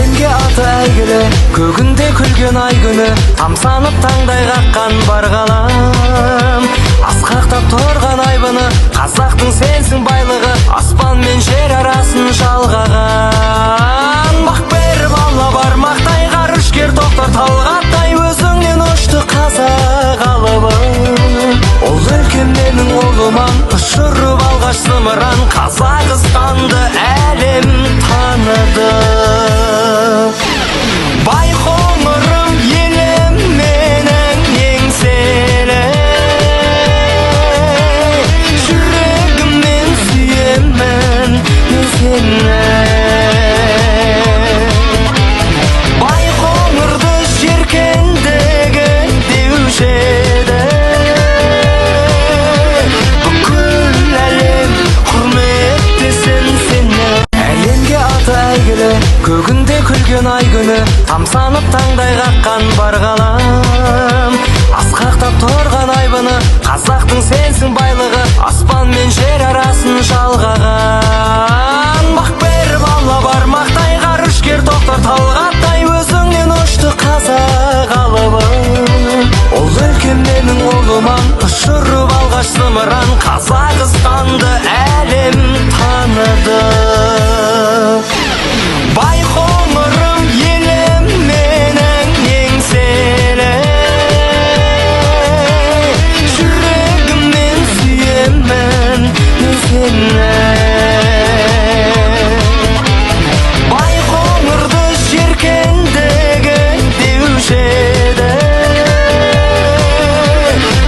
әлемге аты әйгілі, көгінде күлген ай күні, тамсанып таңдай қаққан бар ғалам. Асқақтап тұрған айбыны, қазақтың сенсің байлығы, аспан мен жер арасын жалғаған. Бақ беріп алла бармақтай, ғарышкер тоқтар талғаттай, өзіңнен ұшты қазақ алыбы. Ол өлкем менің ұлыман, ұшырып алғаш зымыран, Қазақстанды әлем таныды. Байқоңырым елім менің еңселі, жүрегіммен сүйемін сені. Байқоңырды жеркендегі деуші еді, бүкіл әлем құрметтесін сені. Әлемге аты әйгілі, көгінде күлген ай күні, тамсанып таңдай қаққан бар ғалам. Асқақтап тұрған айбыны, қазақтың сенсің байлығы, аспан мен жер арасын жалғаған. Бақ беріп алла бармақтай, ғарышкер тоқтар талғаттай, өзіңнен ұшты қазақ алыбы. Ол өлкем менің ұлыман, ұшырып алғаш зымыран, Қазақстанды әлем таныды. Байқоңырым елім менің еңселі, жүрегіммен сүйемін сені. Байқоңырды жеркендегі деуші еді,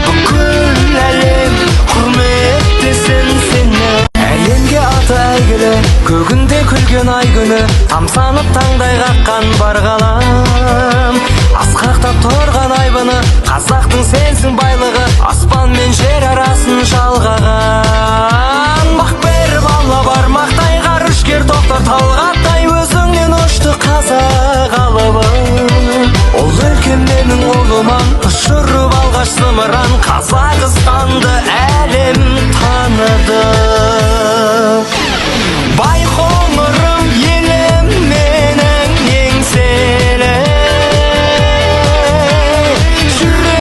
бүкіл әлем құрметтесін сені. Әлемге аты әйгілі, көгінде күлген ай күні, тамсанып таңдай қаққан бар ғалам. Асқақтап тұрған айбыны, қазақтың сенсің байлығы, аспан мен жер арасын